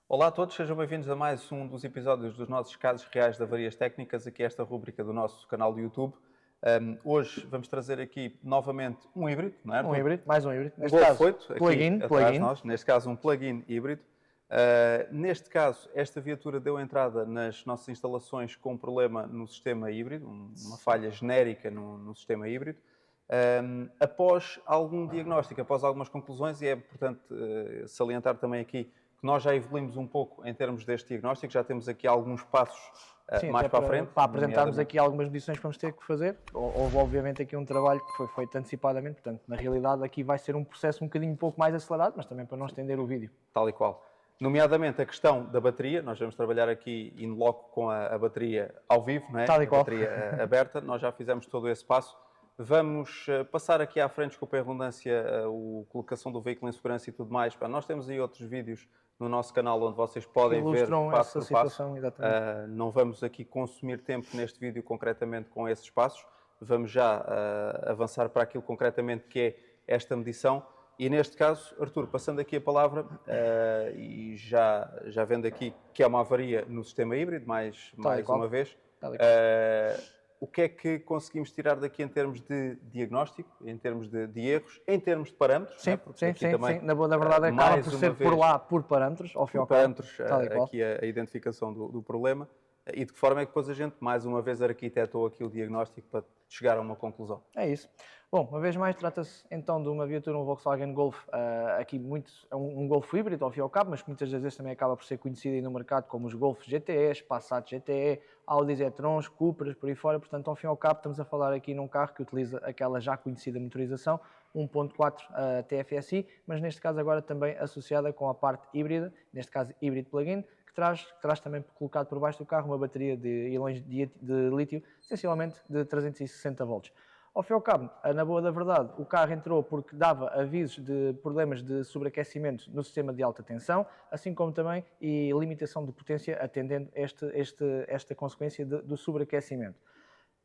Olá a todos, sejam bem-vindos a mais um dos episódios dos nossos casos reais de avarias técnicas, aqui esta rúbrica do nosso canal do YouTube. Hoje vamos trazer aqui novamente um híbrido, não é? Um híbrido, mais um híbrido. Um Neste Golf caso, 8, aqui atrás de plug-in. nós, neste caso um plug-in híbrido. Neste caso, esta viatura deu entrada nas nossas instalações com um problema no sistema híbrido, uma falha genérica no sistema híbrido. Após algum diagnóstico, após algumas conclusões, e é importante salientar também aqui que nós já evoluímos um pouco em termos deste diagnóstico, já temos aqui alguns passos Sim, mais até para a frente. para apresentarmos aqui algumas medições que vamos ter que fazer. Houve obviamente aqui um trabalho que foi feito antecipadamente, portanto, na realidade aqui vai ser um processo um bocadinho um pouco mais acelerado, mas também para não estender o vídeo. Tal e qual. Nomeadamente a questão da bateria, nós vamos trabalhar aqui in loco com a bateria ao vivo, não é? Tal e qual. A bateria aberta, nós já fizemos todo esse passo. Vamos passar aqui à frente, desculpa a redundância, a colocação do veículo em segurança e tudo mais. Nós temos aí outros vídeos no nosso canal onde vocês podem ver passo por passo. Não vamos aqui consumir tempo neste vídeo concretamente com esses passos. Vamos já avançar para aquilo concretamente que é esta medição. E neste caso, Artur, passando aqui a palavra, e já vendo aqui que é uma avaria no sistema híbrido, mais uma vez, o que é que conseguimos tirar daqui em termos de diagnóstico, em termos de erros, em termos de parâmetros? Sim, sim. Também, na verdade acaba por ser por lá, por parâmetros, ao fim e ao cabo. Parâmetros, aqui a identificação do problema. E de que forma é que depois a gente, mais uma vez, arquitetou aqui o diagnóstico para chegar a uma conclusão? É isso. Bom, uma vez mais, trata-se então de uma viatura, um Volkswagen Golf, aqui um Golf híbrido, ao fim e ao cabo, mas que muitas das vezes também acaba por ser conhecido aí no mercado como os Golf GTEs, Passat GTE, Audi e-trons, Cupras, por aí fora. Portanto, ao fim e ao cabo, estamos a falar aqui num carro que utiliza aquela já conhecida motorização 1.4 TFSI, mas neste caso agora também associada com a parte híbrida, neste caso híbrido plug-in, que traz também colocado por baixo do carro uma bateria de íons de lítio, essencialmente de 360 volts. Ao fim e ao cabo, na boa da verdade, o carro entrou porque dava avisos de problemas de sobreaquecimento no sistema de alta tensão, assim como também e limitação de potência atendendo esta consequência do sobreaquecimento.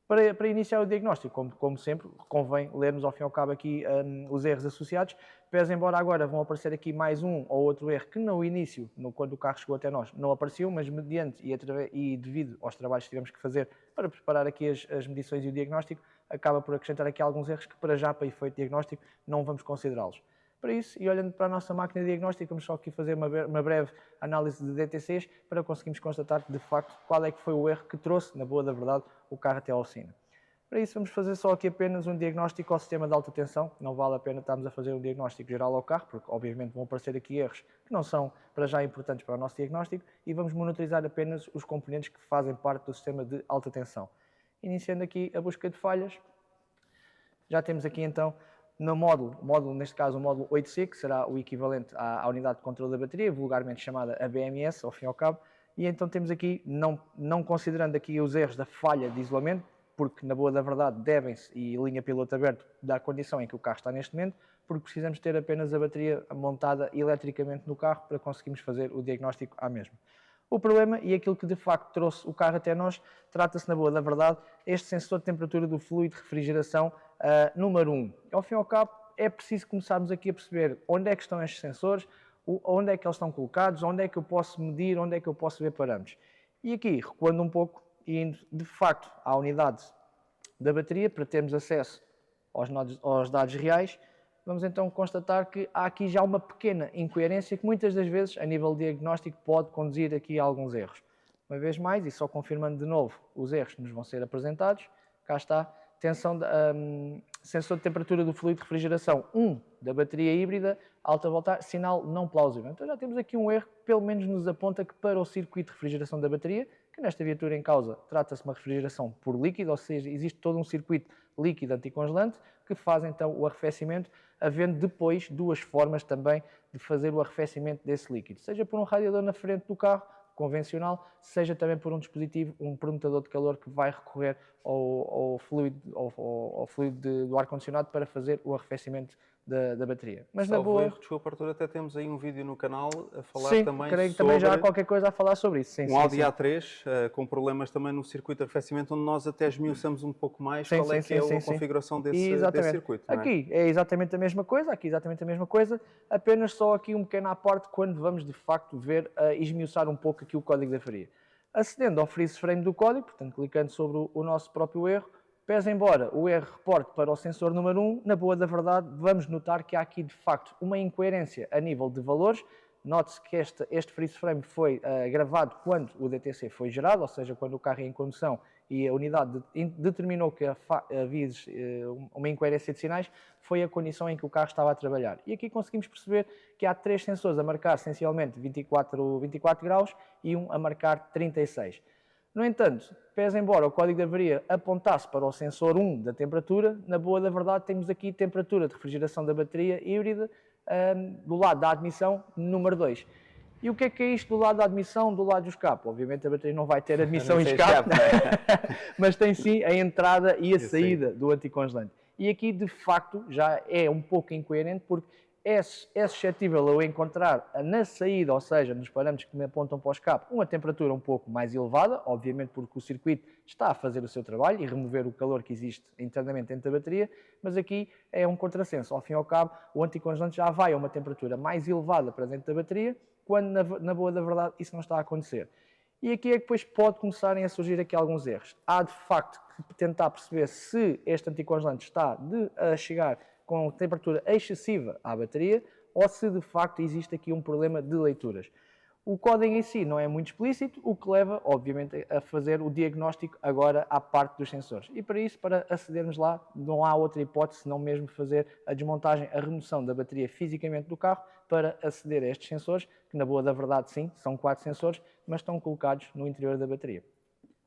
Para iniciar o diagnóstico, como sempre, convém lermos ao fim e ao cabo aqui os erros associados, pese embora agora vão aparecer aqui mais um ou outro erro que no início, quando o carro chegou até nós, não apareceu, mas mediante e devido aos trabalhos que tivemos que fazer para preparar aqui as medições e o diagnóstico, acaba por acrescentar aqui alguns erros que para já, para efeito diagnóstico, não vamos considerá-los. Para isso, e olhando para a nossa máquina de diagnóstico, vamos só aqui fazer uma breve análise de DTCs para conseguirmos constatar, de facto, qual é que foi o erro que trouxe, na boa da verdade, o carro até à oficina. Para isso, vamos fazer só aqui apenas um diagnóstico ao sistema de alta tensão. Não vale a pena estarmos a fazer um diagnóstico geral ao carro, porque obviamente vão aparecer aqui erros que não são para já importantes para o nosso diagnóstico, e vamos monitorizar apenas os componentes que fazem parte do sistema de alta tensão. Iniciando aqui a busca de falhas, já temos aqui então no módulo, neste caso o módulo 8C, que será o equivalente à unidade de controle da bateria, vulgarmente chamada a BMS, ao fim e ao cabo, e então temos aqui, não considerando aqui os erros da falha de isolamento, porque na boa da verdade devem-se, e linha piloto aberto, da condição em que o carro está neste momento, porque precisamos ter apenas a bateria montada eletricamente no carro para conseguirmos fazer o diagnóstico à mesma. O problema, e aquilo que de facto trouxe o carro até nós, trata-se na boa da verdade, este sensor de temperatura do fluido de refrigeração número 1. Ao fim e ao cabo, é preciso começarmos aqui a perceber onde é que estão estes sensores, onde é que eles estão colocados, onde é que eu posso medir, onde é que eu posso ver parâmetros. E aqui, recuando um pouco, e indo de facto à unidade da bateria, para termos acesso aos dados reais, vamos então constatar que há aqui já uma pequena incoerência que muitas das vezes, a nível diagnóstico, pode conduzir aqui a alguns erros. Uma vez mais, e só confirmando de novo os erros que nos vão ser apresentados, cá está, sensor de temperatura do fluido de refrigeração 1 da bateria híbrida, alta voltagem, sinal não plausível. Então já temos aqui um erro que pelo menos nos aponta que para o circuito de refrigeração da bateria, que nesta viatura em causa trata-se de uma refrigeração por líquido, ou seja, existe todo um circuito líquido anticongelante que faz então o arrefecimento, havendo depois duas formas também de fazer o arrefecimento desse líquido, seja por um radiador na frente do carro, convencional, seja também por um dispositivo, um permutador de calor que vai recorrer ao fluido do ar-condicionado para fazer o arrefecimento da bateria. Mas na Salvo boa... erro, desculpa, Arthur, até temos aí um vídeo no canal a falar Sim, também creio que sobre também já há qualquer coisa a falar sobre isso. Sim, um sim, Audi sim. A3 com problemas também no circuito de arrefecimento, onde nós até esmiuçamos um pouco mais Sim, qual é sim, que é sim, a sim. configuração desse Exatamente. circuito, não é? Aqui é exatamente a mesma coisa, aqui exatamente a mesma coisa, apenas só aqui um pequeno à parte quando vamos de facto ver, esmiuçar um pouco aqui o código da faria. Acedendo ao freeze frame do código, portanto clicando sobre o nosso próprio erro, pese embora o erro reporte para o sensor número 1, na boa da verdade vamos notar que há aqui de facto uma incoerência a nível de valores. Note-se que este freeze frame foi gravado quando o DTC foi gerado, ou seja, quando o carro é em condução e a unidade determinou que havia uma incoerência de sinais, foi a condição em que o carro estava a trabalhar. E aqui conseguimos perceber que há 3 sensores a marcar essencialmente 24 graus e um a marcar 36. No entanto, pese embora o código de avaria apontasse para o sensor 1 da temperatura, na boa da verdade temos aqui temperatura de refrigeração da bateria híbrida do lado da admissão número 2. E o que é isto do lado da admissão, do lado do escape? Obviamente a bateria não vai ter admissão e escape, mas tem sim a entrada e a saída do anticongelante. E aqui, de facto, já é um pouco incoerente, porque é suscetível eu encontrar na saída, ou seja, nos parâmetros que me apontam para o escape, uma temperatura um pouco mais elevada, obviamente porque o circuito está a fazer o seu trabalho e remover o calor que existe internamente dentro da bateria, mas aqui é um contrassenso. Ao fim e ao cabo, o anticongelante já vai a uma temperatura mais elevada para dentro da bateria, quando na boa da verdade isso não está a acontecer. E aqui é que depois pode começarem a surgir aqui alguns erros. Há de facto que tentar perceber se este anticongelante está a chegar com temperatura excessiva à bateria ou se de facto existe aqui um problema de leituras. O código em si não é muito explícito, o que leva, obviamente, a fazer o diagnóstico agora à parte dos sensores. E para isso, para acedermos lá, não há outra hipótese senão mesmo fazer a desmontagem, a remoção da bateria fisicamente do carro para aceder a estes sensores, que na boa da verdade sim, são 4 sensores, mas estão colocados no interior da bateria.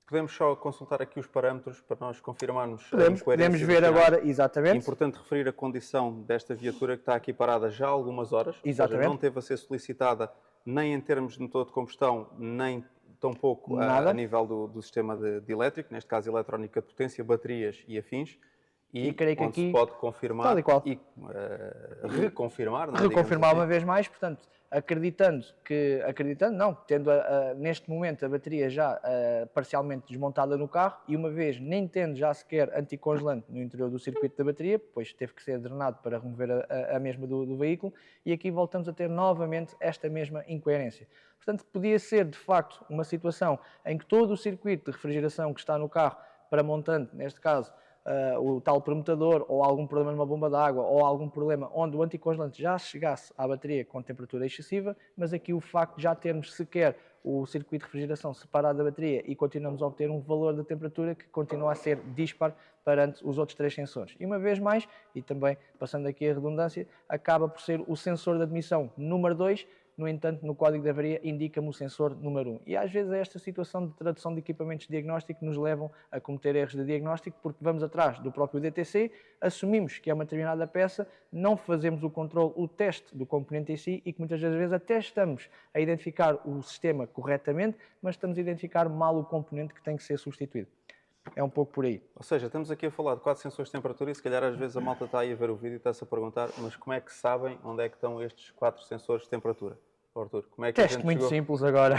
Podemos só consultar aqui os parâmetros para nós confirmarmos a Podemos incoerência ver dos sinais. agora, exatamente. É importante referir a condição desta viatura que está aqui parada já há algumas horas, Exatamente. ou seja, não teve a ser solicitada nem em termos de motor de combustão, nem tampouco a nível do sistema de elétrico, neste caso eletrónica de potência, baterias e afins. E creio que onde aqui, se pode confirmar tal e qual, reconfirmar, não é? reconfirmar Digamos uma assim. vez mais, portanto, tendo neste momento a bateria já parcialmente desmontada no carro e uma vez nem tendo já sequer anticongelante no interior do circuito da bateria, pois teve que ser drenado para remover a mesma do veículo, e aqui voltamos a ter novamente esta mesma incoerência. Portanto, podia ser de facto uma situação em que todo o circuito de refrigeração que está no carro para montante, neste caso, o tal permutador, ou algum problema numa bomba de água, ou algum problema onde o anticongelante já chegasse à bateria com temperatura excessiva, mas aqui o facto de já termos sequer o circuito de refrigeração separado da bateria e continuamos a obter um valor de temperatura que continua a ser dispar perante os outros 3 sensores. E uma vez mais, e também passando aqui a redundância, acaba por ser o sensor de admissão número 2, no entanto, no código de avaria indica-me o sensor número 1. E às vezes é esta situação de tradução de equipamentos de diagnóstico que nos levam a cometer erros de diagnóstico, porque vamos atrás do próprio DTC, assumimos que é uma determinada peça, não fazemos o teste do componente em si e que muitas das vezes até estamos a identificar o sistema corretamente, mas estamos a identificar mal o componente que tem que ser substituído. É um pouco por aí. Ou seja, estamos aqui a falar de 4 sensores de temperatura e se calhar às vezes a malta está aí a ver o vídeo e está-se a perguntar, mas como é que sabem onde é que estão estes 4 sensores de temperatura? Arthur, como é que Teste muito simples agora.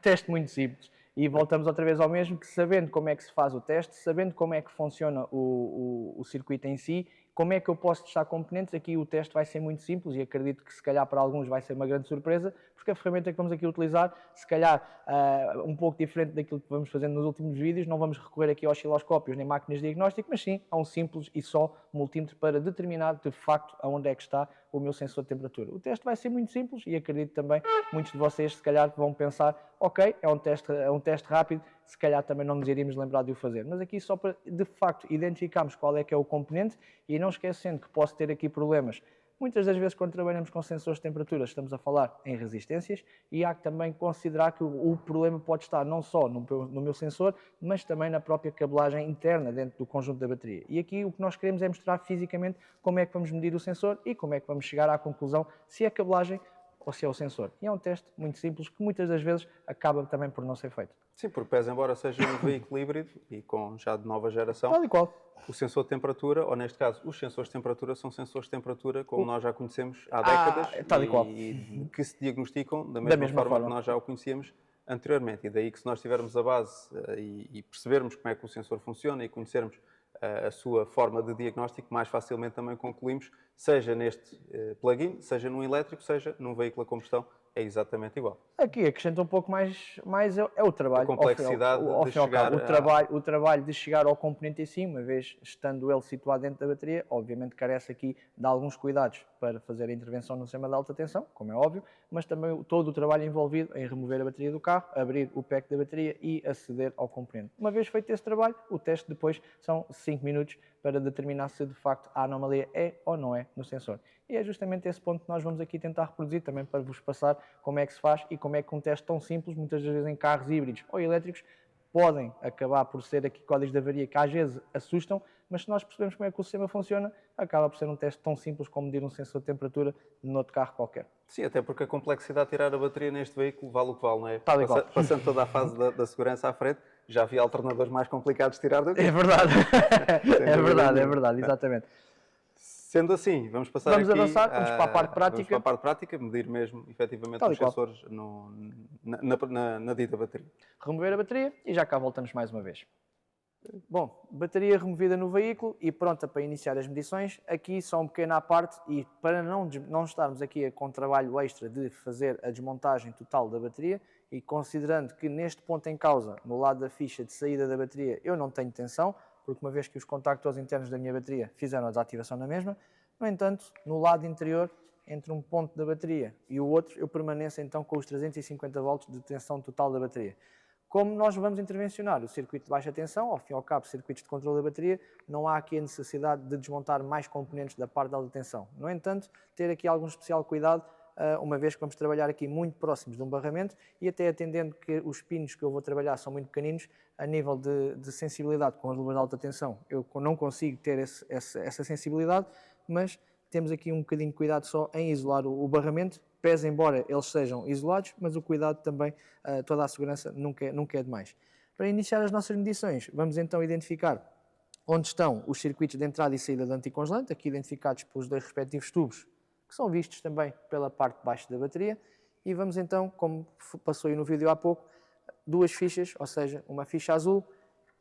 Teste muito simples. E voltamos outra vez ao mesmo, que sabendo como é que se faz o teste, sabendo como é que funciona o circuito em si, como é que eu posso testar componentes, aqui o teste vai ser muito simples e acredito que se calhar para alguns vai ser uma grande surpresa, porque a ferramenta que vamos aqui utilizar, se calhar um pouco diferente daquilo que vamos fazendo nos últimos vídeos, não vamos recorrer aqui a osciloscópios nem máquinas de diagnóstico, mas sim a um simples e só multímetro para determinar de facto aonde é que está o meu sensor de temperatura. O teste vai ser muito simples e acredito também muitos de vocês se calhar vão pensar, ok, é um teste rápido, se calhar também não nos iríamos lembrar de o fazer. Mas aqui só para, de facto, identificarmos qual é que é o componente e não esquecendo que posso ter aqui problemas. Muitas das vezes quando trabalhamos com sensores de temperatura estamos a falar em resistências e há que também considerar que o problema pode estar não só no meu sensor, mas também na própria cabelagem interna dentro do conjunto da bateria. E aqui o que nós queremos é mostrar fisicamente como é que vamos medir o sensor e como é que vamos chegar à conclusão se a cabelagem ou se é o sensor. E é um teste muito simples que muitas das vezes acaba também por não ser feito. Sim, porque pese embora seja um veículo híbrido e com já de nova geração, Tal e qual. o sensor de temperatura, ou neste caso, os sensores de temperatura, são sensores de temperatura como nós já conhecemos há décadas tal e qual. e que se diagnosticam da Da mesma mesma forma que forma. nós já o conhecíamos anteriormente. E daí que se nós tivermos a base e percebermos como é que o sensor funciona e conhecermos a sua forma de diagnóstico, mais facilmente também concluímos, seja neste plug-in, seja num elétrico, seja num veículo a combustão, é exatamente igual. Aqui acrescenta um pouco mais é o trabalho. A complexidade ao de fim e ao cabo, chegar o trabalho de chegar ao componente em si, uma vez estando ele situado dentro da bateria, obviamente carece aqui de alguns cuidados para fazer a intervenção no sistema de alta tensão, como é óbvio, mas também todo o trabalho envolvido em remover a bateria do carro, abrir o pack da bateria e aceder ao componente. Uma vez feito esse trabalho, o teste depois são 5 minutos para determinar se de facto a anomalia é ou não é no sensor. E é justamente esse ponto que nós vamos aqui tentar reproduzir também para vos passar como é que se faz e como é que um teste tão simples, muitas das vezes em carros híbridos ou elétricos, podem acabar por ser aqui códigos de avaria que às vezes assustam, mas se nós percebemos como é que o sistema funciona, acaba por ser um teste tão simples como medir um sensor de temperatura noutro carro qualquer. Sim, até porque a complexidade de tirar a bateria neste veículo vale o que vale, não é? Tal e qual. Passando toda a fase da segurança à frente, já havia alternadores mais complicados de tirar do que É verdade, dúvida é nenhuma. verdade, exatamente. Sendo assim, vamos passar Vamos aqui avançar, vamos para a parte prática. Vamos para a parte prática, medir mesmo, efetivamente, Tal e os qual. sensores na dita bateria. Remover a bateria e já cá voltamos mais uma vez. Bom, bateria removida no veículo e pronta para iniciar as medições. Aqui só um pequeno à parte e para não estarmos aqui com trabalho extra de fazer a desmontagem total da bateria e considerando que neste ponto em causa, no lado da ficha de saída da bateria, eu não tenho tensão, porque uma vez que os contactores internos da minha bateria fizeram a desativação na mesma, no entanto, no lado interior, entre um ponto da bateria e o outro, eu permaneço então com os 350 volts de tensão total da bateria. Como nós vamos intervencionar o circuito de baixa tensão, ao fim e ao cabo, circuitos de controle da bateria, não há aqui a necessidade de desmontar mais componentes da parte da alta tensão. No entanto, ter aqui algum especial cuidado, uma vez que vamos trabalhar aqui muito próximos de um barramento e até atendendo que os pinos que eu vou trabalhar são muito pequeninos, a nível de sensibilidade com as luvas de alta tensão, eu não consigo ter essa sensibilidade, mas temos aqui um bocadinho de cuidado só em isolar o barramento, pese embora eles sejam isolados, mas o cuidado também, toda a segurança nunca é demais. Para iniciar as nossas medições, vamos então identificar onde estão os circuitos de entrada e saída de anticongelante, aqui identificados pelos dois respectivos tubos, que são vistos também pela parte de baixo da bateria, e vamos então, como passou aí no vídeo há pouco, duas fichas, ou seja, uma ficha azul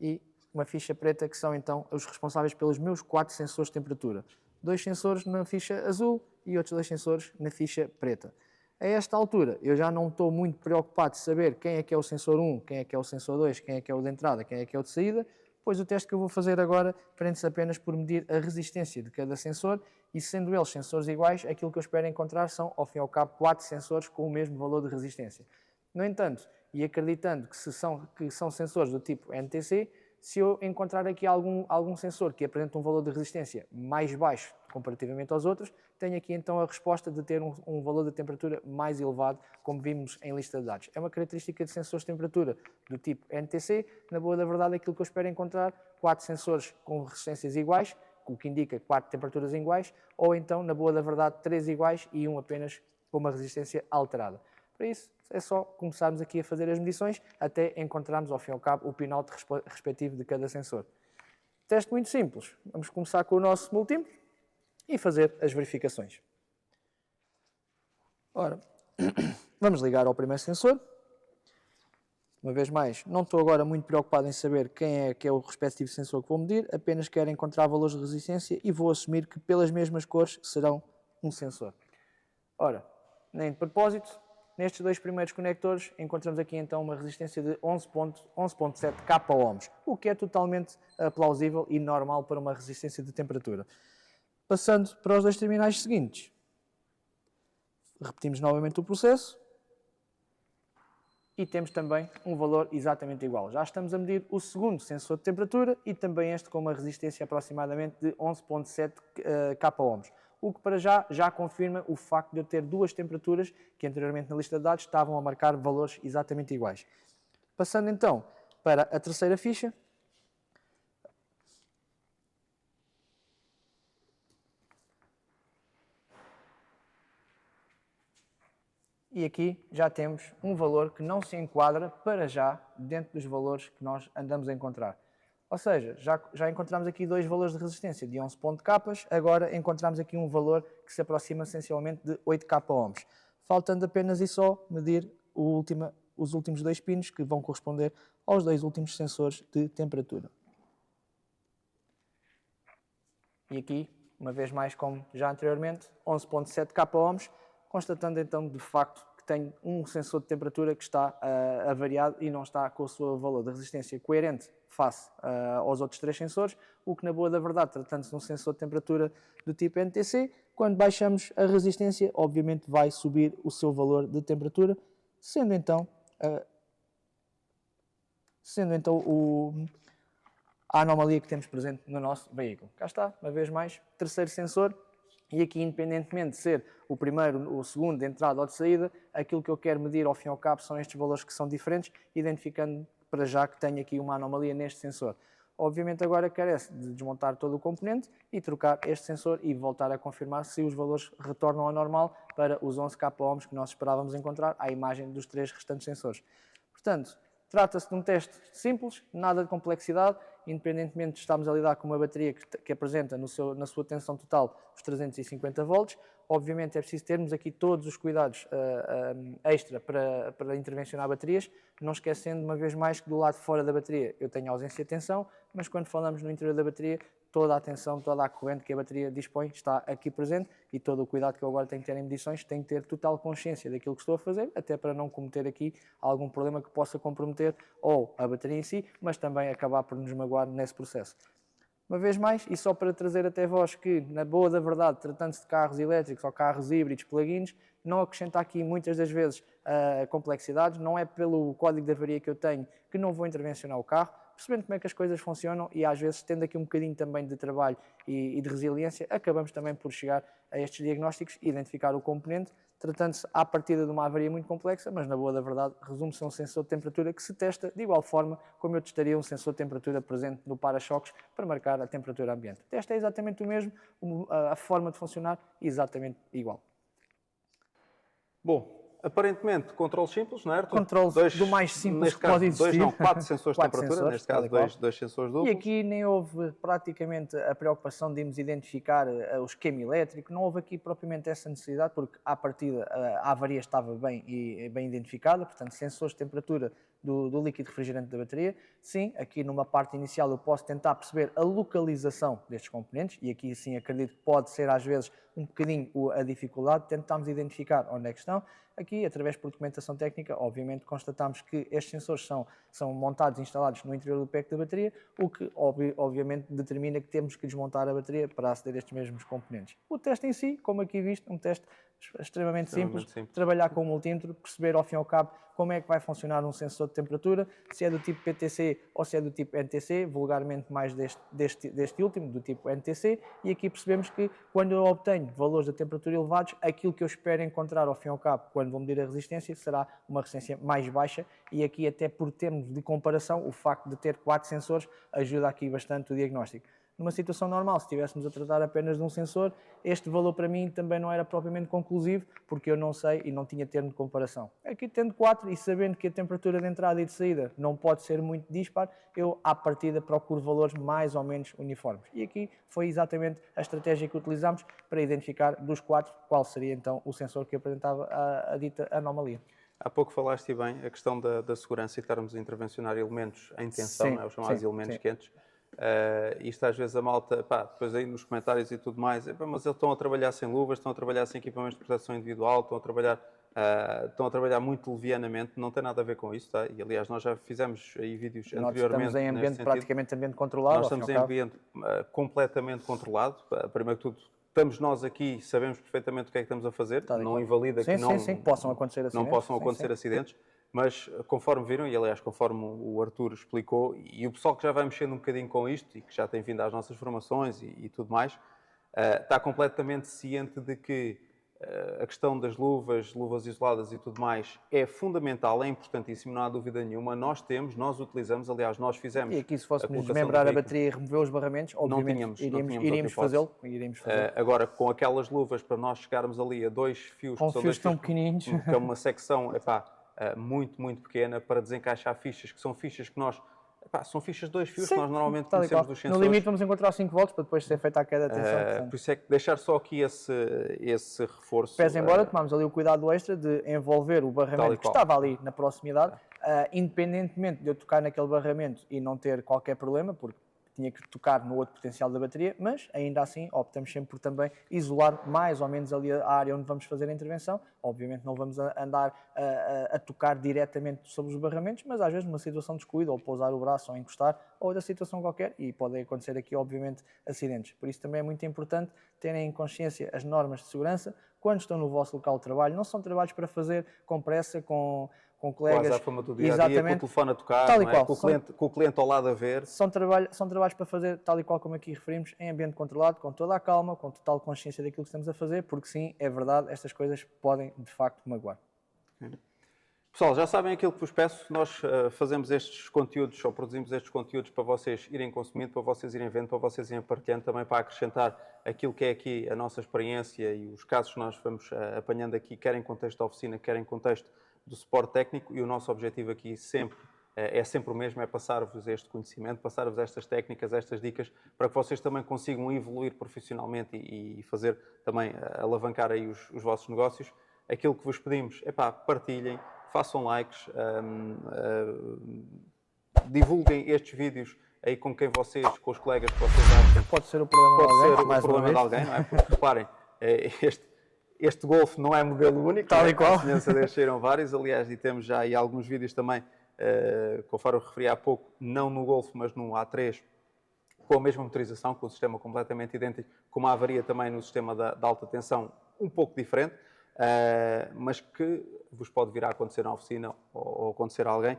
e uma ficha preta, que são então os responsáveis pelos meus 4 sensores de temperatura. 2 sensores na ficha azul e outros 2 sensores na ficha preta. A esta altura, eu já não estou muito preocupado de saber quem é que é o sensor 1, quem é que é o sensor 2, quem é que é o de entrada, quem é que é o de saída, pois o teste que eu vou fazer agora prende-se apenas por medir a resistência de cada sensor e, sendo eles sensores iguais, aquilo que eu espero encontrar são, ao fim e ao cabo, 4 sensores com o mesmo valor de resistência. No entanto, e acreditando que são sensores do tipo NTC, se eu encontrar aqui algum sensor que apresenta um valor de resistência mais baixo comparativamente aos outros, tenho aqui então a resposta de ter um valor de temperatura mais elevado, como vimos em lista de dados. É uma característica de sensores de temperatura do tipo NTC. Na boa da verdade, aquilo que eu espero encontrar, 4 sensores com resistências iguais, o que indica 4 temperaturas iguais, ou então, na boa da verdade, 3 iguais e um apenas com uma resistência alterada. Para isso, é só começarmos aqui a fazer as medições até encontrarmos, ao fim e ao cabo, o pinout respectivo de cada sensor. Teste muito simples. Vamos começar com o nosso multímetro e fazer as verificações. Ora, vamos ligar ao primeiro sensor. Uma vez mais, não estou agora muito preocupado em saber quem é que é o respectivo sensor que vou medir, apenas quero encontrar valores de resistência e vou assumir que pelas mesmas cores serão um sensor. Ora, nem de propósito, nestes dois primeiros conectores encontramos aqui então uma resistência de 11.7 kΩ, o que é totalmente plausível e normal para uma resistência de temperatura. Passando para os dois terminais seguintes, repetimos novamente o processo e temos também um valor exatamente igual. Já estamos a medir o segundo sensor de temperatura e também este com uma resistência aproximadamente de 11.7 kΩ. O que para já confirma o facto de eu ter duas temperaturas que anteriormente na lista de dados estavam a marcar valores exatamente iguais. Passando então para a terceira ficha. E aqui já temos um valor que não se enquadra para já dentro dos valores que nós andamos a encontrar. Ou seja, já encontramos aqui dois valores de resistência de 11 ponto capas, agora encontramos aqui um valor que se aproxima essencialmente de 8 kΩ. Faltando apenas e só medir os últimos dois pinos que vão corresponder aos dois últimos sensores de temperatura. E aqui, uma vez mais, como já anteriormente, 11.7 kΩ, constatando então de facto que tem um sensor de temperatura que está avariado e não está com o seu valor de resistência coerente face aos outros três sensores, o que na boa da verdade, tratando-se de um sensor de temperatura do tipo NTC, quando baixamos a resistência, obviamente vai subir o seu valor de temperatura, sendo então a anomalia que temos presente no nosso veículo. Cá está, uma vez mais, terceiro sensor, e aqui, independentemente de ser o primeiro, o segundo, de entrada ou de saída, aquilo que eu quero medir ao fim e ao cabo são estes valores que são diferentes, identificando para já que tenho aqui uma anomalia neste sensor. Obviamente agora carece de desmontar todo o componente e trocar este sensor e voltar a confirmar se os valores retornam ao normal para os 11 kΩ que nós esperávamos encontrar à imagem dos três restantes sensores. Portanto, trata-se de um teste simples, nada de complexidade, independentemente de estarmos a lidar com uma bateria que apresenta na sua tensão total os 350 volts. Obviamente é preciso termos aqui todos os cuidados extra para intervencionar baterias, não esquecendo uma vez mais que do lado de fora da bateria eu tenho ausência de tensão, mas quando falamos no interior da bateria, toda a tensão, toda a corrente que a bateria dispõe está aqui presente e todo o cuidado que eu agora tenho que ter em medições, tenho que ter total consciência daquilo que estou a fazer, até para não cometer aqui algum problema que possa comprometer ou a bateria em si, mas também acabar por nos magoar nesse processo. Uma vez mais, e só para trazer até vós que, na boa da verdade, tratando-se de carros elétricos ou carros híbridos, plug-ins, não acrescenta aqui muitas das vezes complexidades, não é pelo código de avaria que eu tenho que não vou intervencionar o carro, percebendo como é que as coisas funcionam e às vezes tendo aqui um bocadinho também de trabalho e de resiliência, acabamos também por chegar a estes diagnósticos e identificar o componente, tratando-se à partida de uma avaria muito complexa, mas na boa da verdade resume-se a um sensor de temperatura que se testa de igual forma como eu testaria um sensor de temperatura presente no para-choques para marcar a temperatura ambiente. O teste é exatamente o mesmo, a forma de funcionar exatamente igual. Bom, aparentemente, controles simples, não é, Arthur? Controles do mais simples que pode existir. Quatro sensores de Quatro temperatura, sensores, neste caso dois sensores duplos. E aqui nem houve praticamente a preocupação de irmos identificar o esquema elétrico, não houve aqui propriamente essa necessidade, porque à partida a avaria estava bem identificada, portanto sensores de temperatura do líquido refrigerante da bateria. Sim, aqui numa parte inicial eu posso tentar perceber a localização destes componentes e aqui sim acredito que pode ser às vezes um bocadinho a dificuldade, tentámos identificar onde é que estão. Aqui, através por documentação técnica, obviamente constatamos que estes sensores são montados e instalados no interior do pack da bateria, o que obviamente determina que temos que desmontar a bateria para aceder a estes mesmos componentes. O teste em si, como aqui visto, um teste extremamente simples, trabalhar com o multímetro, perceber ao fim e ao cabo como é que vai funcionar um sensor de temperatura, se é do tipo PTC ou se é do tipo NTC, vulgarmente mais deste último, do tipo NTC, e aqui percebemos que quando eu obtenho valores de temperatura elevados, aquilo que eu espero encontrar ao fim e ao cabo, quando vou medir a resistência, será uma resistência mais baixa, e aqui até por termos de comparação, o facto de ter 4 sensores ajuda aqui bastante o diagnóstico. Numa situação normal, se estivéssemos a tratar apenas de um sensor, este valor para mim também não era propriamente conclusivo, porque eu não sei e não tinha termo de comparação. Aqui tendo 4 e sabendo que a temperatura de entrada e de saída não pode ser muito dispar, eu à partida procuro valores mais ou menos uniformes. E aqui foi exatamente a estratégia que utilizámos para identificar dos 4 qual seria então o sensor que apresentava a dita anomalia. Há pouco falaste bem a questão da segurança e estarmos a intervencionar elementos em tensão, Sim, os chamados elementos quentes. Isto às vezes a malta, depois aí nos comentários e tudo mais, mas eles estão a trabalhar sem luvas, estão a trabalhar sem equipamentos de proteção individual, estão a trabalhar muito levianamente, não tem nada a ver com isso, tá? E aliás nós já fizemos aí vídeos nós anteriormente. Estamos em ambiente, praticamente ambiente controlado. Nós estamos em ambiente completamente controlado. Primeiro que tudo, estamos nós aqui, sabemos perfeitamente o que é que estamos a fazer, não invalida que não possam acontecer acidentes. Não possam acontecer acidentes. Mas, conforme viram, e aliás, conforme o Arthur explicou, e o pessoal que já vai mexendo um bocadinho com isto e que já tem vindo às nossas formações e tudo mais, está completamente ciente de que a questão das luvas, luvas isoladas e tudo mais é fundamental, é importantíssimo, não há dúvida nenhuma. Nós utilizamos, aliás, nós fizemos E aqui, se a fôssemos colocação do desmembrar a veículo. bateria e remover os barramentos, obviamente Não tínhamos iríamos outra hipótese. fazê-lo. Iríamos fazê-lo. Agora, com aquelas luvas, para nós chegarmos ali a 2 fios, Com que são fios 2 tão fios, pequeninos. que é uma secção, muito, muito pequena, para desencaixar fichas, que são fichas que nós... são fichas de 2 fios, que nós normalmente tal e qual. conhecemos dos No sensores. limite vamos encontrar 5 volts para depois ser feita a queda de tensão. Portanto, Por isso é que deixar só aqui esse reforço. pese embora, tomámos ali o cuidado extra de envolver o Tal e barramento que qual. estava ali na proximidade, independentemente de eu tocar naquele barramento e não ter qualquer problema, porque tinha que tocar no outro potencial da bateria, mas ainda assim optamos sempre por também isolar mais ou menos ali a área onde vamos fazer a intervenção. Obviamente não vamos andar a tocar diretamente sobre os barramentos, mas às vezes numa situação de descuido, ou pousar o braço ou encostar, ou outra situação qualquer, e pode acontecer aqui obviamente acidentes. Por isso também é muito importante terem em consciência as normas de segurança quando estão no vosso local de trabalho. Não são trabalhos para fazer com pressa, com colegas. Quase à fama do dia a dia, com o telefone a tocar, tal e não é? qual. Com o cliente ao lado a ver. São trabalhos para fazer, tal e qual como aqui referimos, em ambiente controlado, com toda a calma, com total consciência daquilo que estamos a fazer, porque sim, é verdade, estas coisas podem de facto magoar. Pessoal, já sabem aquilo que vos peço, nós fazemos estes conteúdos, ou produzimos estes conteúdos para vocês irem consumindo, para vocês irem vendo, para vocês irem partilhando, também para acrescentar aquilo que é aqui a nossa experiência e os casos que nós vamos apanhando aqui, quer em contexto da oficina, quer em contexto do suporte técnico, e o nosso objetivo aqui sempre é sempre o mesmo, é passar-vos este conhecimento, passar-vos estas técnicas, estas dicas, para que vocês também consigam evoluir profissionalmente e fazer também alavancar aí os vossos negócios. Aquilo que vos pedimos é partilhem, façam likes, divulguem estes vídeos aí com quem vocês, com os colegas que vocês acham. Pode ser o problema Pode de alguém, ser o mais uma problema de vez. alguém, não é? Porque reparem, este Golf não é modelo único, Tal não é? e qual. A semelhança destes saíram vários, aliás, e temos já aí alguns vídeos também, conforme eu referi há pouco, não no Golf, mas no A3, com a mesma motorização, com o sistema completamente idêntico, com uma avaria também no sistema da alta tensão um pouco diferente, mas que vos pode vir a acontecer na oficina ou acontecer a alguém.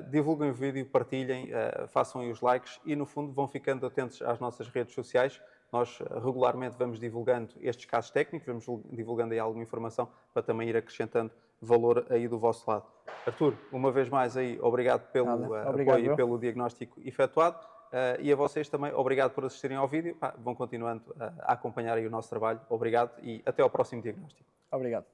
Divulguem o vídeo, partilhem, façam aí os likes e, no fundo, vão ficando atentos às nossas redes sociais. Nós regularmente vamos divulgando estes casos técnicos, vamos divulgando aí alguma informação para também ir acrescentando valor aí do vosso lado. Artur, uma vez mais aí, obrigado pelo apoio e pelo diagnóstico efetuado. E a vocês também, obrigado por assistirem ao vídeo. Vão continuando a acompanhar aí o nosso trabalho. Obrigado e até ao próximo diagnóstico. Obrigado.